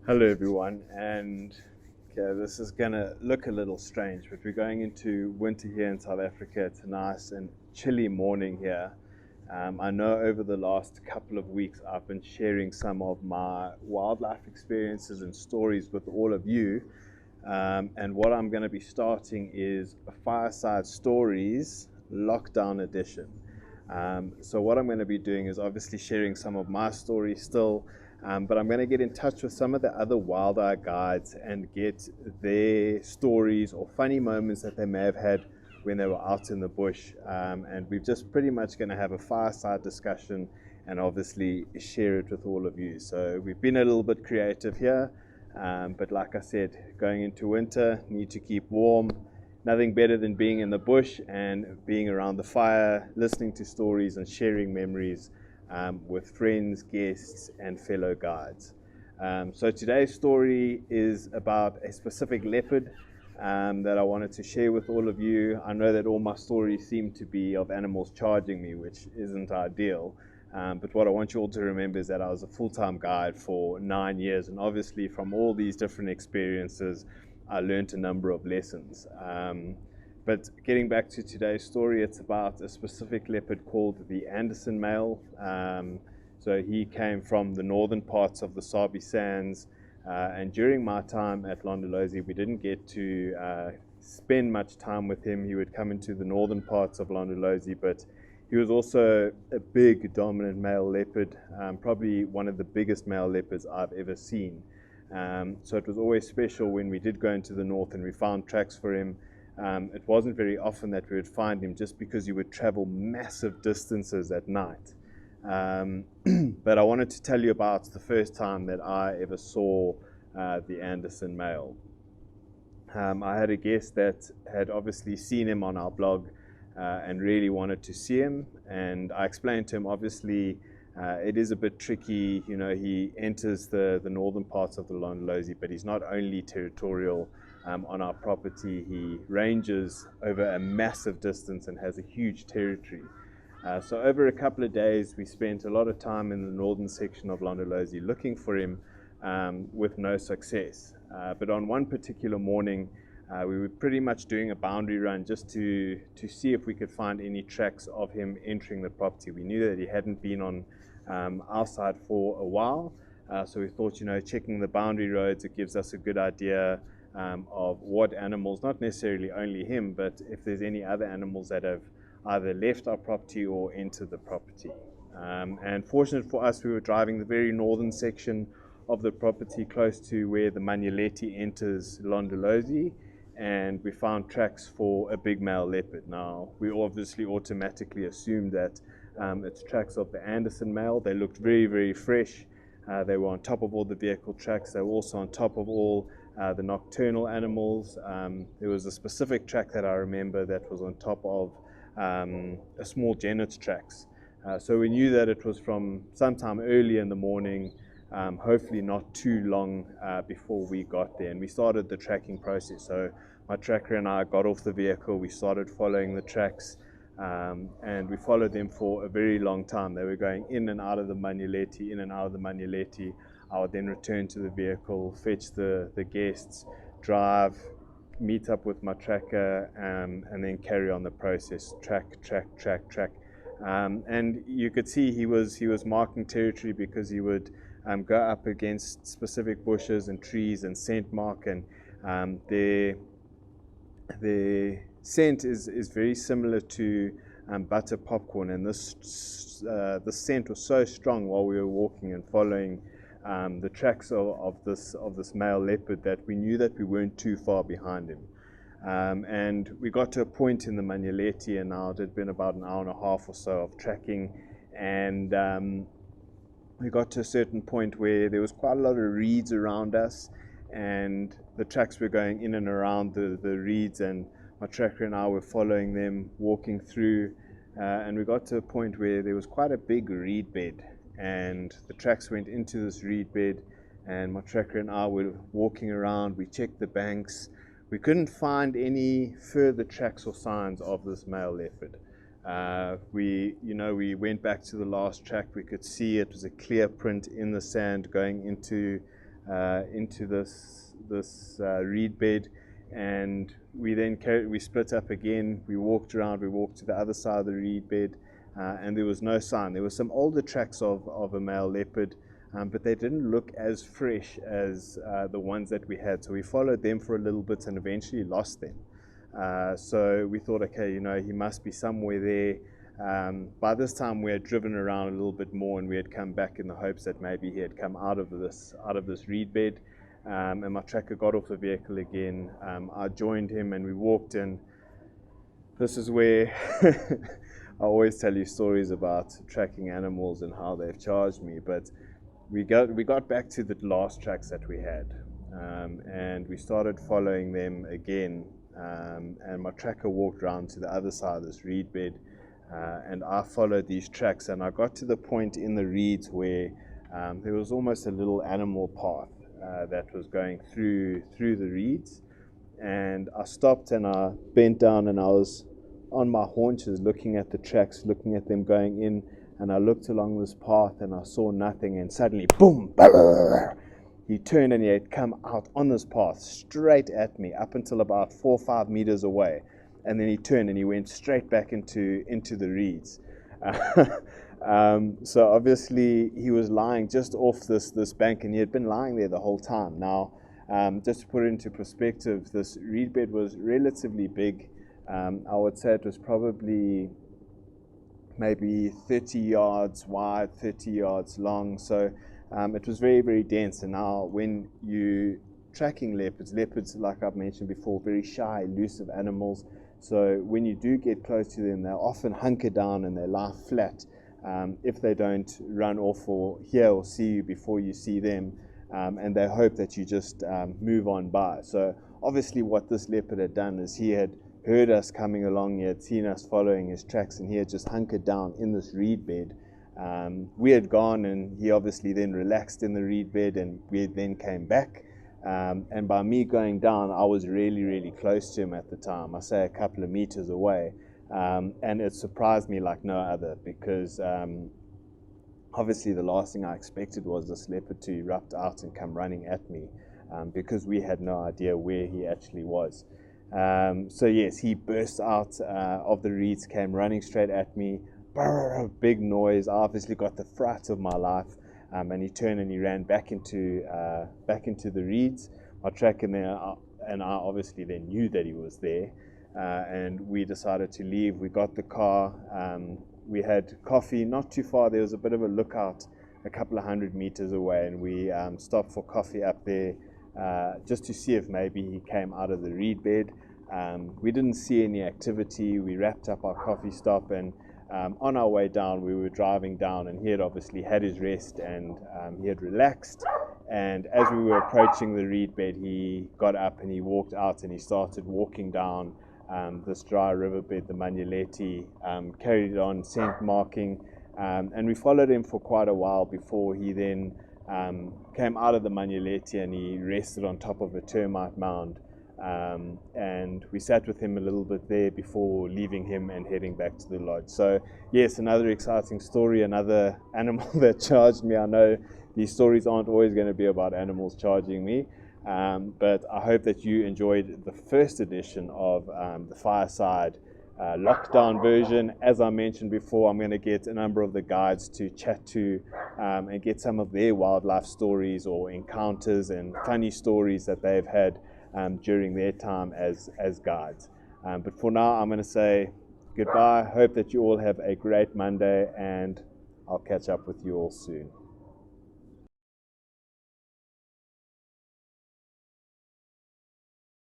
Hello everyone, and okay, this is gonna look a little strange, but we're going into winter here in South Africa. It's a nice and chilly morning here. I know over the last couple of weeks I've been sharing some of my wildlife experiences and stories with all of you, and what I'm going to be starting is a Fireside Stories lockdown edition. So what I'm going to be doing is obviously sharing some of my stories still, but I'm going to get in touch with some of the other wild eye guides and get their stories or funny moments that they may have had when they were out in the bush. And we're just pretty much going to have a fireside discussion and obviously share it with all of you. So we've been a little bit creative here, but like I said, going into winter, need to keep warm. Nothing better than being in the bush and being around the fire, listening to stories and sharing memories with friends, guests, and fellow guides. So today's story is about a specific leopard that I wanted to share with all of you. I know that all my stories seem to be of animals charging me, which isn't ideal. But what I want you all to remember is that I was a full-time guide for 9 years, and obviously from all these different experiences, I learned a number of lessons. But getting back to today's story, it's about a specific leopard called the Anderson male. So he came from the northern parts of the Sabi Sands, and during my time at Londolozi, we didn't get to spend much time with him. He would come into the northern parts of Londolozi, but he was also a big, dominant male leopard, probably one of the biggest male leopards I've ever seen. So it was always special when we did go into the north and we found tracks for him. It wasn't very often that we would find him just because he would travel massive distances at night. But I wanted to tell you about the first time that I ever saw the Anderson male. I had a guest that had obviously seen him on our blog and really wanted to see him. And I explained to him, obviously, it is a bit tricky. You know, he enters the northern parts of the Londolozi, but he's not only territorial on our property, he ranges over a massive distance and has a huge territory. So over a couple of days, we spent a lot of time in the northern section of Londolozi looking for him with no success. But on one particular morning, we were pretty much doing a boundary run just to see if we could find any tracks of him entering the property. We knew that he hadn't been on our side for a while, so we thought, you know, checking the boundary roads, it gives us a good idea of what animals, not necessarily only him, but if there's any other animals that have either left our property or entered the property. And fortunate for us, we were driving the very northern section of the property close to where the Manuleti enters Londolozi, and we found tracks for a big male leopard. Now, we obviously automatically assumed that it's tracks of the Anderson male. They looked very, very fresh. They were on top of all the vehicle tracks. They were also on top of all the nocturnal animals. There was a specific track that I remember that was on top of a small genet's tracks. So we knew that it was from sometime early in the morning, hopefully not too long before we got there. And we started the tracking process. So my tracker and I got off the vehicle, we started following the tracks, and we followed them for a very long time. They were going in and out of the Manuleti, in and out of the Manuleti. I would then return to the vehicle, fetch the guests, drive, meet up with my tracker, and then carry on the process, track. And you could see he was marking territory because he would go up against specific bushes and trees and scent mark, and the scent is very similar to butter popcorn, and this the scent was so strong while we were walking and following the tracks of this male leopard that we knew that we weren't too far behind him. And we got to a point in the Manuleti, and now it had been about an hour and a half or so of tracking, and we got to a certain point where there was quite a lot of reeds around us, and the tracks were going in and around the reeds, and my tracker and I were following them, walking through, and we got to a point where there was quite a big reed bed, and the tracks went into this reed bed, and my tracker and I were walking around. We checked the banks. We couldn't find any further tracks or signs of this male leopard. We went back to the last track. We could see it was a clear print in the sand going into into this reed bed, and we split up again. We walked around. We walked to the other side of the reed bed, and there was no sign. There were some older tracks of a male leopard, but they didn't look as fresh as the ones that we had. So we followed them for a little bit and eventually lost them. So we thought, okay, he must be somewhere there. By this time, we had driven around a little bit more, and we had come back in the hopes that maybe he had come out of this reed bed. And my tracker got off the vehicle again. I joined him, and we walked in. This is where I always tell you stories about tracking animals and how they've charged me. But we got back to the last tracks that we had, and we started following them again. And my tracker walked around to the other side of this reed bed, and I followed these tracks, and I got to the point in the reeds where there was almost a little animal path that was going through the reeds. And I stopped and I bent down, and I was on my haunches looking at the tracks, looking at them going in, and I looked along this path and I saw nothing, and suddenly, boom, he turned and he had come out on this path straight at me up until about 4 or 5 meters away, and then he turned and he went straight back into the reeds. So obviously he was lying just off this bank, and he had been lying there the whole time. Now, just to put it into perspective, this reed bed was relatively big. I would say it was probably maybe 30 yards wide, 30 yards long. So it was very, very dense. And now when you tracking leopards, like I've mentioned before, very shy, elusive animals. So when you do get close to them, they'll often hunker down and they lie flat if they don't run off or hear or see you before you see them, and they hope that you just move on by. So obviously what this leopard had done is he had heard us coming along, he had seen us following his tracks, and he had just hunkered down in this reed bed. We had gone, and he obviously then relaxed in the reed bed, and we then came back. And by me going down, I was really, really close to him at the time. I say a couple of meters away. And it surprised me like no other, because obviously the last thing I expected was this leopard to erupt out and come running at me, because we had no idea where he actually was. So yes, he burst out of the reeds, came running straight at me. Brrr, big noise. I obviously got the fright of my life. And he turned and he ran back into the reeds. My tracker and I obviously then knew that he was there, and we decided to leave. We got the car. We had coffee not too far. There was a bit of a lookout a couple of 100 meters away, and we stopped for coffee up there just to see if maybe he came out of the reed bed. We didn't see any activity. We wrapped up our coffee stop, and on our way down, we were driving down, and he had obviously had his rest, and he had relaxed. And as we were approaching the reed bed, he got up and he walked out, and he started walking down this dry riverbed, the Manyeleti, carried on scent marking, and we followed him for quite a while before he then came out of the Manyeleti, and he rested on top of a termite mound. And we sat with him a little bit there before leaving him and heading back to the lodge. So yes, another exciting story, another animal that charged me. I know these stories aren't always going to be about animals charging me, but I hope that you enjoyed the first edition of the Fireside lockdown version. As I mentioned before, I'm going to get a number of the guides to chat to and get some of their wildlife stories or encounters and funny stories that they've had during their time as guides. But for now, I'm going to say goodbye. Hope that you all have a great Monday, and I'll catch up with you all soon.